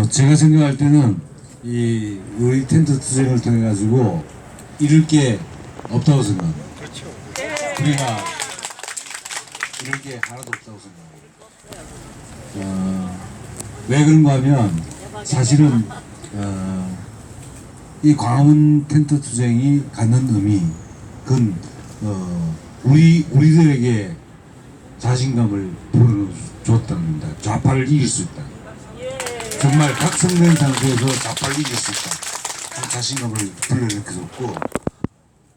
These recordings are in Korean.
제가 생각할 때는 이 우리 텐트 투쟁을 통해 가지고 잃을 게 없다고 생각합니다. 그렇죠. 우리가 잃을 게 하나도 없다고 생각합니다. 왜 그런가 하면 사실은 이 광화문 텐트 투쟁이 갖는 의미, 그건 우리들에게 자신감을 불어줬다는 겁니다. 좌파를 이길 수 있다. 정말 각성된 상태에서 좌파를 이길 수 있다. 그 자신감을 불러일으켜줬고,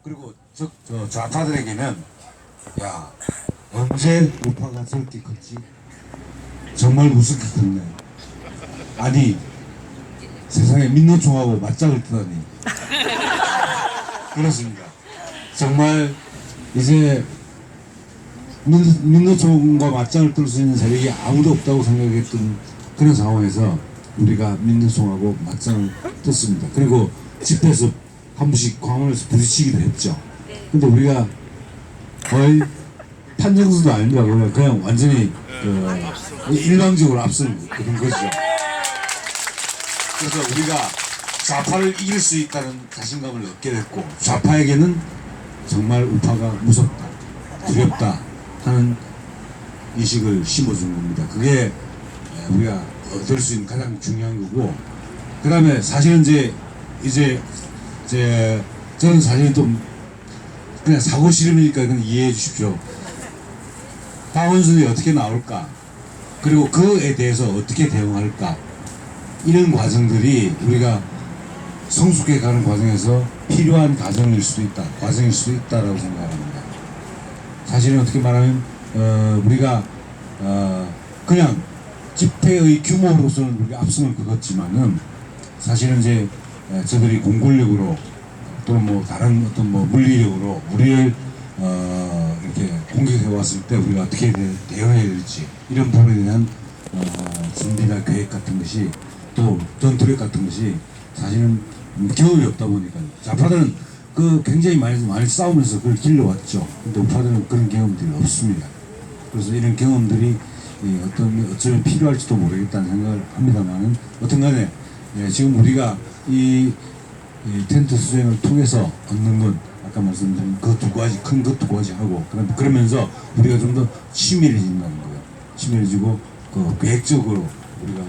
그리고 저 좌파들에게는 야, 언제 우파가 저렇게 컸지? 정말 무섭게 컸네. 아니, 세상에 민노총하고 맞짱을 뜨다니. 그렇습니다. 정말 이제 민노총과 맞짱을 뜰 수 있는 세력이 아무도 없다고 생각했던 그런 상황에서 우리가 민노총하고 맞짱을 떴습니다. 그리고 집회에서 한 번씩 광화문에서 부딪히기도 했죠. 근데 우리가 거의 판정수도 아닙니다. 그냥 완전히 일방적으로 앞선 그런 거죠. 그래서 우리가 좌파를 이길 수 있다는 자신감을 얻게 됐고, 좌파에게는 정말 우파가 무섭다, 두렵다 하는 인식을 심어준 겁니다. 그게 우리가 얻을 수 있는 가장 중요한 거고, 그 다음에 사실은 이제 저는 사실은 좀 그냥 사고 싫으니까 그냥 이해해 주십시오. 박원순이 어떻게 나올까, 그리고 그에 대해서 어떻게 대응할까, 이런 과정들이 우리가 성숙해 가는 과정에서 필요한 과정일 수도 있다라고 생각합니다. 사실은 어떻게 말하면 우리가 그냥 집회의 규모로서는 우리가 압승을 거뒀지만은 사실은 이제 저들이 공군력으로 또는 뭐 다른 어떤 뭐 물리력으로 우리를 이렇게 공격해 왔을 때 우리가 어떻게 대응해야 될지, 이런 부분에 대한 준비나 계획 같은 것이, 또 전투력 같은 것이 사실은 경험이 없다 보니까 좌파들은 굉장히 많이 싸우면서 그걸 길러왔죠. 근데 우파들은 그런 경험들이 없습니다. 그래서 이런 경험들이 어쩌면 필요할지도 모르겠다는 생각을 합니다만은, 어떤 간에 지금 우리가 이 텐트 수쟁을 통해서 얻는 건 아까 말씀드린 그 두 가지, 큰 것 두 가지 하고, 그러면서 우리가 좀 더 치밀해진다는 거예요. 치밀해지고 계획적으로 우리가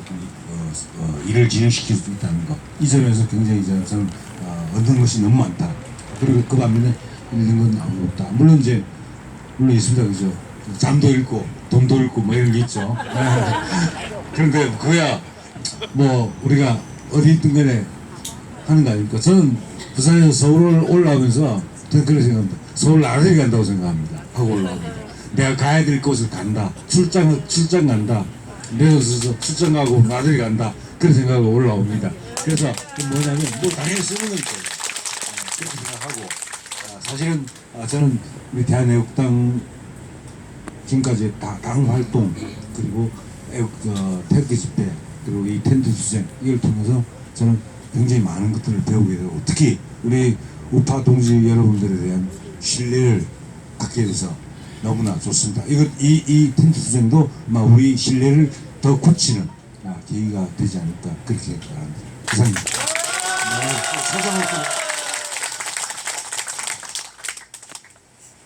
일을 진행시킬 수 있다는 것, 이 점에서 굉장히 저는 얻는 것이 너무 많다. 그리고 그 반면에 잃는 건 아무것도 없다. 물론 있습니다. 그죠? 잠도 잃고 돈도 잃고 뭐 이런 게 있죠. 그러니까 그거야 뭐 우리가 어디 있든 간에 하는 거 아닙니까? 저는 부산에서 서울을 올라오면서 저는 그렇게 생각합니다. 서울 나들이 간다고 생각합니다. 하고 올라옵니다. 내가 가야 될 곳을 간다. 출장 간다. 내려서 출장 가고 나들이 간다. 그런 생각으로 올라옵니다. 그래서 뭐냐면 뭐 당연히 쓰는 거니까 그렇게 생각하고, 사실은 저는 우리 대한애국당 지금까지 당 활동, 그리고 태극기 집회, 그리고 이 텐트 투쟁, 이걸 통해서 저는 굉장히 많은 것들을 배우게 되고, 특히 우리 우파 동지 여러분들에 대한 신뢰를 갖게 돼서 너무나 좋습니다. 이 텐트 투쟁도 우리 신뢰를 더 굳히는 계기가 되지 않을까, 그렇게 바랍니다. 이상입니다.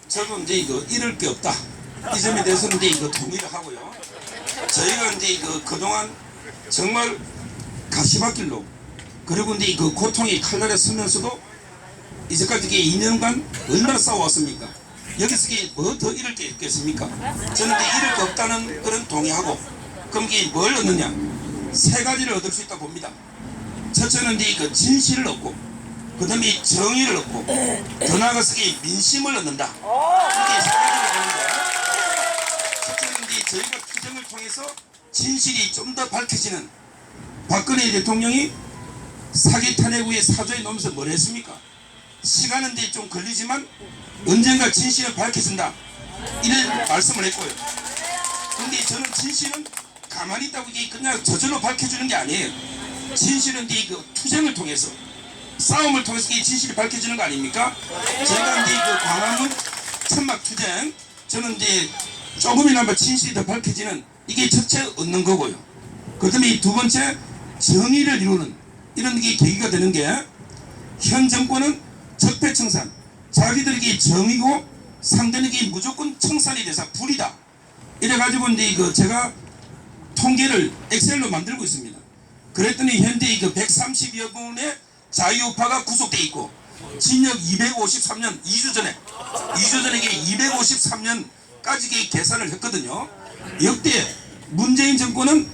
저도 이제 잃을 게 없다, 이 점에 대해서는 이제 동의를 하고요. 저희가 이제 그동안 정말 가시밭길로, 그리고 이제 고통의 칼날에 서면서도 이제까지 2년간 얼마나 싸워왔습니까? 여기서 뭐 더 잃을 게 있겠습니까? 저는 이제 잃을 게 없다는 그런 동의하고, 그럼 이게 뭘 얻느냐? 세 가지를 얻을 수 있다 봅니다. 첫째는 이제 진실을 얻고, 그 다음에 정의를 얻고, 더 나아가서 민심을 얻는다. 이게 세 가지를 얻는데, 첫째는 이제 저희가 투쟁을 통해서 진실이 좀 더 밝혀지는, 박근혜 대통령이 사기 탄핵 후에 사조에 놓으면서 뭘 했습니까? 시간은 이제 좀 걸리지만 언젠가 진실은 밝혀진다, 이런 말씀을 했고요. 그런데 저는 진실은 가만히 있다고 그냥 저절로 밝혀주는 게 아니에요. 진실은 이제 투쟁을 통해서, 싸움을 통해서 진실이 밝혀지는 거 아닙니까? 제가 이제 광화문 천막 투쟁, 저는 이제 조금이나마 진실이 더 밝혀지는, 이게 첫째 얻는 거고요. 그 다음에 두 번째, 정의를 이루는 이런 게 계기가 되는 게 현 정권은 적폐청산, 자기들에게 정의고 상대에게 무조건 청산이 돼서 불이다. 이래가지고 이제 제가 통계를 엑셀로 만들고 있습니다. 그랬더니 현재 130여 분의 자유우파가 구속돼 있고 징역 253년 2주 전에 이게 253년까지 계산을 했거든요. 역대 문재인 정권은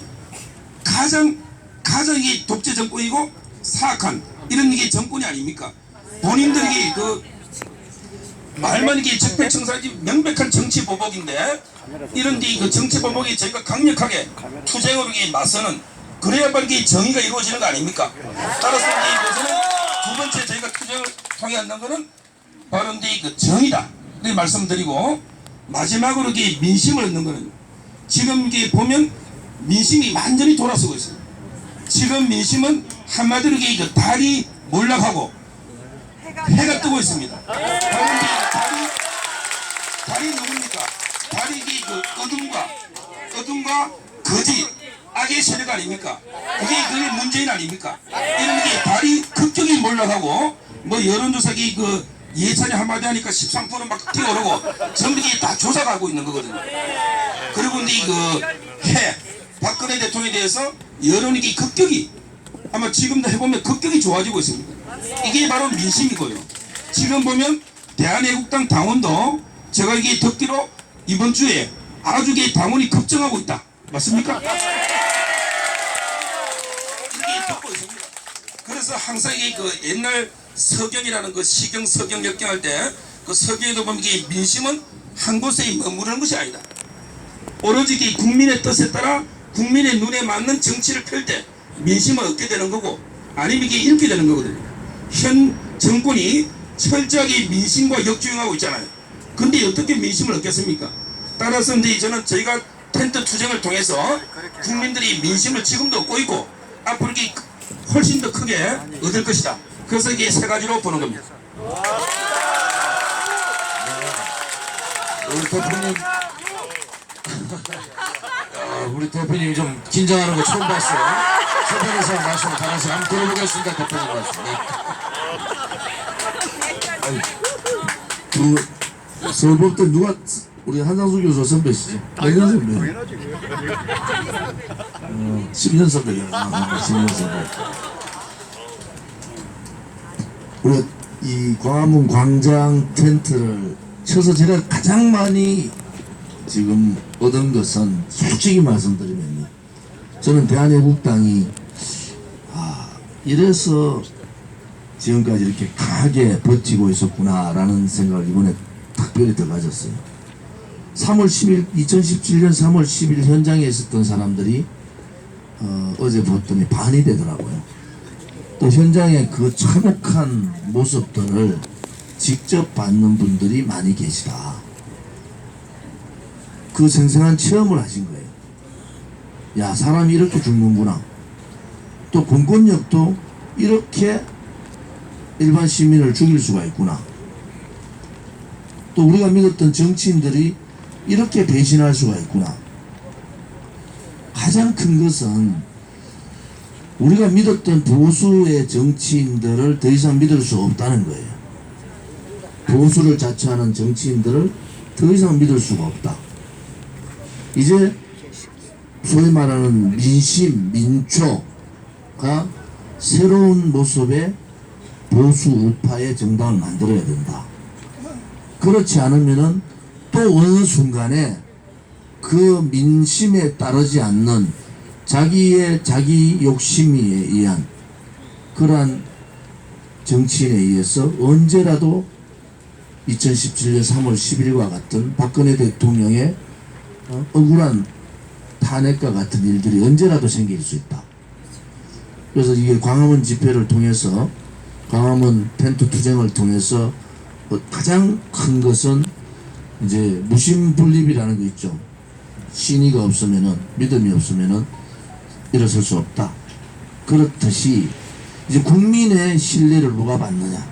가장 이게 독재 정권이고 사악한 이런 게 정권이 아닙니까? 본인들이 말만 이게 적폐청산이 명백한 정치 보복인데 이런 정치 보복에 저희가 강력하게 투쟁으로 맞서는 그래야 빨리 정의가 이루어지는 거 아닙니까? 따라서 이것은 두 번째 저희가 투쟁을 통해 한다는 것은 바로 정의다 이렇게 말씀드리고 마지막으로 민심을 얻는 것은 지금 보면 민심이 완전히 돌아서고 있어요. 지금 민심은 한마디로 달이 몰락하고 해가 뜨고 있습니다. 달이 누굽니까? 달이 어둠과 거짓, 악의 세력 아닙니까? 그게 문재인 아닙니까? 이런 게 달이 급격히 몰락하고 여론조사기 예산이 한마디 하니까 13%막 뛰어오르고 전부 다 조사가 하고 있는 거거든요. 그리고 박근혜 대통령에 대해서 여론이 급격히 아마 지금도 해보면 급격히 좋아지고 있습니다. 이게 바로 민심이고요. 지금 보면 대한애국당 당원도 제가 듣기로 이번 주에 아주 당원이 급증하고 있다. 맞습니까? 이렇게 듣고 있습니다. 그래서 항상 옛날 서경이라는 시경, 서경, 역경할 때 서경에도 보면 민심은 한 곳에 머무르는 것이 아니다. 오로지 국민의 뜻에 따라 국민의 눈에 맞는 정치를 펼 때 민심을 얻게 되는 거고 아니면 잃게 되는 거거든요. 현 정권이 철저하게 민심과 역주행하고 있잖아요. 근데 어떻게 민심을 얻겠습니까? 따라서 저는 저희가 텐트 투쟁을 통해서 국민들이 민심을 지금도 얻고 있고 앞으로 훨씬 더 크게 얻을 것이다. 그래서 이게 세 가지로 보는 겁니다. 우리 대표님이 좀 긴장하는 거 처음 봤어요. 서편에서 말씀을 다시 한번 들어보겠습니다. 대표님 말씀. 서울법 때 누가 우리 한상수 교수 선배시죠? 몇 년 선배? 10년 선배잖아. 10년 선배. 우리가 이 광화문 광장 텐트를 쳐서 제가 가장 많이 지금 얻은 것은 솔직히 말씀드리면 저는 대한애국당이 이래서 지금까지 이렇게 강하게 버티고 있었구나라는 생각을 이번에 특별히 더 가졌어요. 2017년 3월 10일 현장에 있었던 사람들이 어제 봤더니 반이 되더라고요. 또 현장의 그 참혹한 모습들을 직접 받는 분들이 많이 계시다. 그 생생한 체험을 하신 거예요. 야, 사람이 이렇게 죽는구나. 또 공권력도 이렇게 일반 시민을 죽일 수가 있구나. 또 우리가 믿었던 정치인들이 이렇게 배신할 수가 있구나. 가장 큰 것은 우리가 믿었던 보수의 정치인들을 더 이상 믿을 수 없다는 거예요. 보수를 자처하는 정치인들을 더 이상 믿을 수가 없다. 이제 소위 말하는 민심, 민초가 새로운 모습의 보수 우파의 정당을 만들어야 된다. 그렇지 않으면은 또 어느 순간에 그 민심에 따르지 않는 자기 욕심에 의한 그러한 정치인에 의해서 언제라도 2017년 3월 10일과 같은 박근혜 대통령의 억울한 탄핵과 같은 일들이 언제라도 생길 수 있다. 그래서 이게 광화문 집회를 통해서 광화문 텐트 투쟁을 통해서 가장 큰 것은 이제 무심불립이라는 게 있죠. 신의가 없으면은, 믿음이 없으면은 일어설 수 없다. 그렇듯이 이제 국민의 신뢰를 누가 받느냐,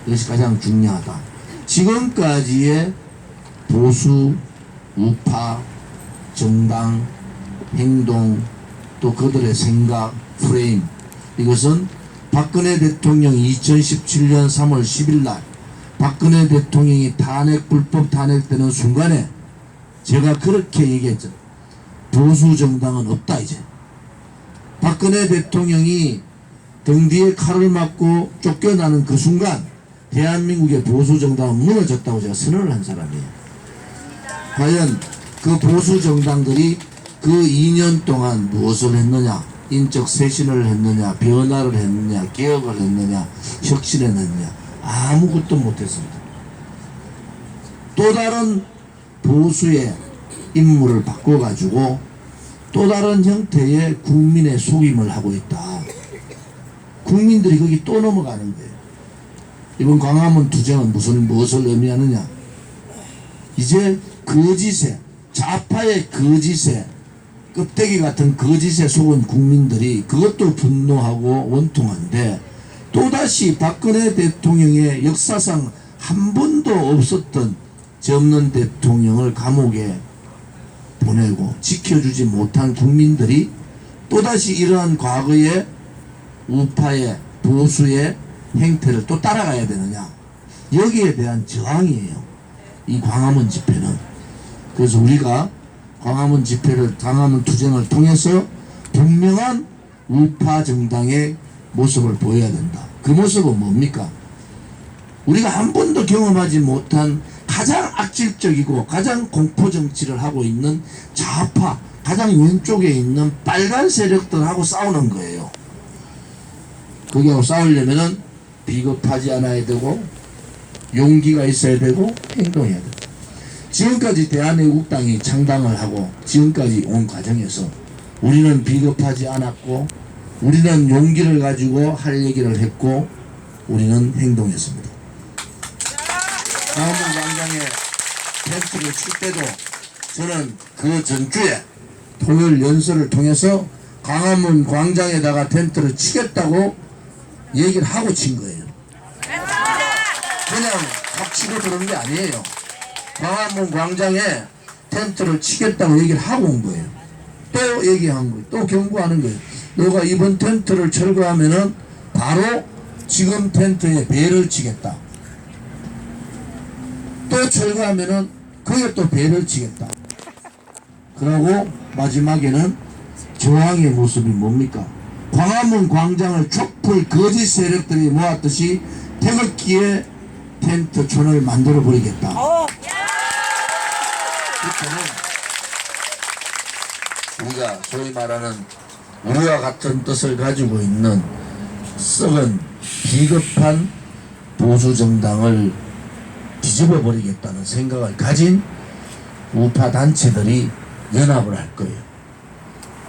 이것이 가장 중요하다. 지금까지의 보수, 우파, 정당, 행동, 또 그들의 생각, 프레임. 이것은 박근혜 대통령이 2017년 3월 10일 날 박근혜 대통령이 불법 탄핵되는 순간에 제가 그렇게 얘기했죠. 보수 정당은 없다 이제. 박근혜 대통령이 등 뒤에 칼을 맞고 쫓겨나는 그 순간 대한민국의 보수 정당은 무너졌다고 제가 선언을 한 사람이에요. 과연 그 보수 정당들이 그 2년 동안 무엇을 했느냐? 인적 쇄신을 했느냐? 변화를 했느냐? 개혁을 했느냐? 혁신했느냐? 아무것도 못했습니다. 또 다른 보수의 임무를 바꿔가지고 또 다른 형태의 국민의 속임을 하고 있다. 국민들이 거기 또 넘어가는 거예요. 이번 광화문 투쟁은 무엇을 의미하느냐? 이제 거짓에, 좌파의 거짓에, 껍데기 같은 거짓에 속은 국민들이 그것도 분노하고 원통한데 또다시 박근혜 대통령의 역사상 한 번도 없었던 죄 없는 대통령을 감옥에 보내고 지켜주지 못한 국민들이 또다시 이러한 과거의 우파의 보수의 행태를 또 따라가야 되느냐, 여기에 대한 저항이에요 이 광화문 집회는. 그래서 우리가 광화문 집회를, 광화문 투쟁을 통해서 분명한 우파 정당의 모습을 보여야 된다. 그 모습은 뭡니까? 우리가 한 번도 경험하지 못한 가장 악질적이고 가장 공포 정치를 하고 있는 좌파, 가장 왼쪽에 있는 빨간 세력들하고 싸우는 거예요. 거기하고 싸우려면은 비겁하지 않아야 되고 용기가 있어야 되고 행동해야 되고. 지금까지 대한애국당이 창당을 하고 지금까지 온 과정에서 우리는 비겁하지 않았고 우리는 용기를 가지고 할 얘기를 했고 우리는 행동했습니다. 광화문 광장에 텐트를 칠 때도 저는 그 전주에 토요일 연설을 통해서 광화문 광장에다가 텐트를 치겠다고 얘기를 하고 친 거예요. 그냥 각 치고 들은 게 아니에요. 광화문 광장에 텐트를 치겠다고 얘기를 하고 온 거예요. 또 얘기한 거예요. 또 경고하는 거예요. 너가 이번 텐트를 철거하면은 바로 지금 텐트에 배를 치겠다. 또 철거하면은 거기에 또 배를 치겠다. 그러고 마지막에는 저항의 모습이 뭡니까? 광화문 광장을 촛불 거짓 세력들이 모았듯이 태극기에 텐트촌을 만들어 버리겠다. 그때는 우리가 소위 말하는 우리와 같은 뜻을 가지고 있는 썩은 비겁한 보수 정당을 뒤집어 버리겠다는 생각을 가진 우파 단체들이 연합을 할 거예요.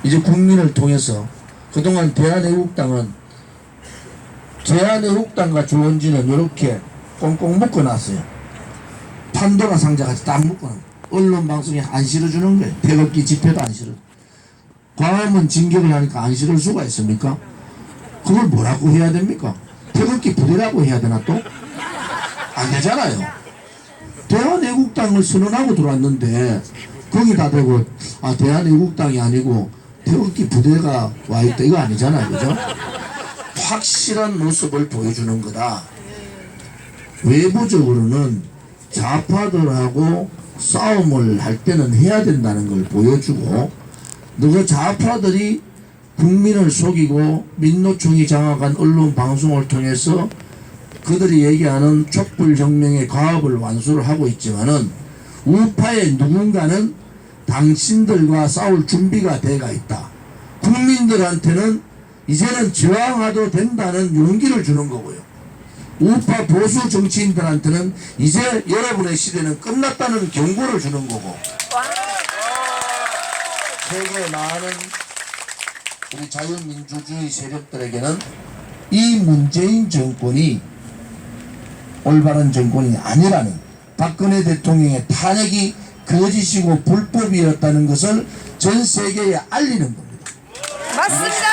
이제 국민을 통해서 그동안 대한애국당은 대한애국당과 조원진은 이렇게 꽁꽁 묶어놨어요. 판도라 상자같이 딱 묶어놨어요. 언론 방송에 안 실어주는 거예요. 태극기 집회도 안 실어. 광화문 진격을 하니까 안 실을 수가 있습니까? 그걸 뭐라고 해야 됩니까? 태극기 부대라고 해야 되나 또? 안 되잖아요. 대한애국당을 선언하고 들어왔는데 거기다 대고 대한애국당이 아니고 태극기 부대가 와있다 이거 아니잖아요. 그죠? 확실한 모습을 보여주는 거다. 외부적으로는 좌파들하고 싸움을 할 때는 해야 된다는 걸 보여주고 너가 좌파들이 국민을 속이고 민노총이 장악한 언론 방송을 통해서 그들이 얘기하는 촛불혁명의 과업을 완수를 하고 있지만은 우파의 누군가는 당신들과 싸울 준비가 돼가 있다. 국민들한테는 이제는 저항해도 된다는 용기를 주는 거고요. 우파 보수 정치인들한테는 이제 여러분의 시대는 끝났다는 경고를 주는 거고. 세계 많은 우리 자유민주주의 세력들에게는 이 문재인 정권이 올바른 정권이 아니라는, 박근혜 대통령의 탄핵이 거짓이고 불법이었다는 것을 전 세계에 알리는 겁니다. 맞습니다.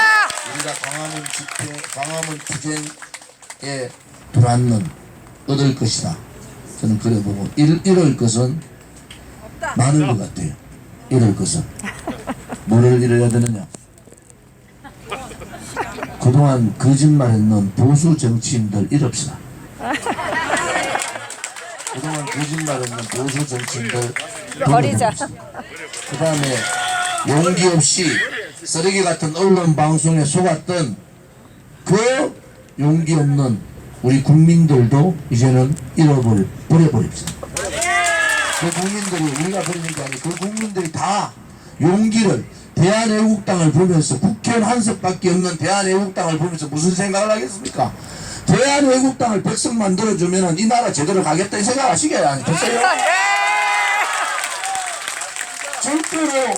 우리가 광화문 집회, 광화문 투쟁에 들어왔는 얻을 것이다. 저는 그래 보고 이럴 것은 많은 것 같아요. 이럴 것은 뭐를 이뤄야 되느냐? 그동안 거짓말했는 보수 정치인들 이럽시다. 그동안 거짓말했는 보수 정치인들 버리자. 그 다음에 용기 없이 쓰레기 같은 언론 방송에 속았던 그 용기 없는 우리 국민들도 이제는 버려버립시다. 그 국민들이 우리가 버리는 게 아니고 그 국민들이 다 용기를 대한애국당을 보면서 국회의원 한석밖에 없는 대한애국당을 보면서 무슨 생각을 하겠습니까? 대한애국당을 백성 만들어주면 이 나라 제대로 가겠다 이 생각 하시게 아니겠어요? 절대로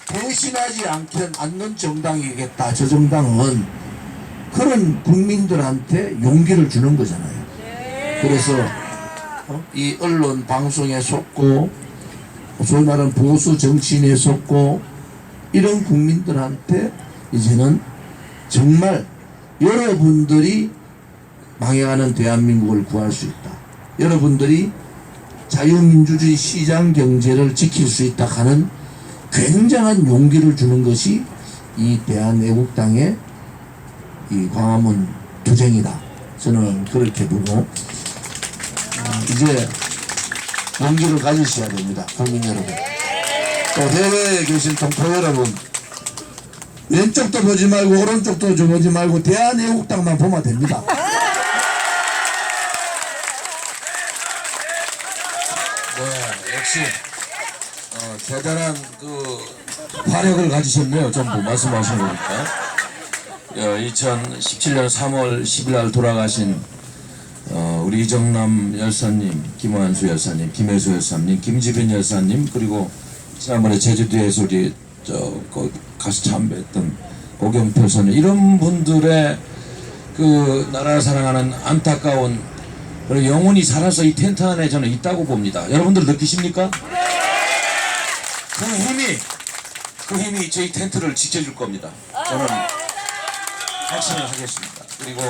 배신하지 않는 정당이겠다. 저 정당은 그런 국민들한테 용기를 주는 거잖아요. 그래서 이 언론 방송에 속고 소위 말하는 보수 정치인에 속고 이런 국민들한테 이제는 정말 여러분들이 망해가는 대한민국을 구할 수 있다. 여러분들이 자유민주주의 시장 경제를 지킬 수 있다 하는 굉장한 용기를 주는 것이 이 대한애국당의 이 광화문 투쟁이다. 저는 그렇게 보고 이제 용기를 가지셔야 됩니다. 국민 여러분. 또 해외에 계신 동포 여러분, 왼쪽도 보지 말고 오른쪽도 보지 말고 대한애국당만 보면 됩니다. 네, 역시 대단한 그 화력을 가지셨네요. 전부 말씀하신 거니까. 2017년 3월 10일 날 돌아가신 우리 이정남 열사님, 김환수 열사님, 김혜수 열사님, 김지빈 열사님, 그리고 지난번에 제주도에서 우리 가서 참배했던 고경표 선생, 이런 분들의 그 나라를 사랑하는 안타까운 그리고 영혼이 살아서 이 텐트 안에 저는 있다고 봅니다. 여러분들 느끼십니까? 그 힘이 저희 텐트를 지켜줄 겁니다. 저는 확신을 하겠습니다. 그리고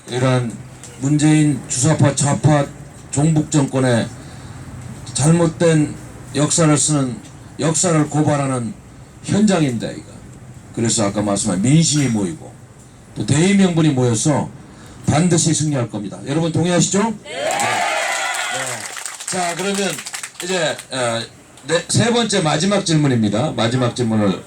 이런 문재인 주사파 좌파 종북 정권의 잘못된 역사를 쓰는 역사를 고발하는 현장입니다. 이거. 그래서 아까 말씀한 민심이 모이고 또 대의 명분이 모여서 반드시 승리할 겁니다. 여러분 동의하시죠? 네. 자, 그러면 이제 세 번째 마지막 질문입니다. 마지막 질문을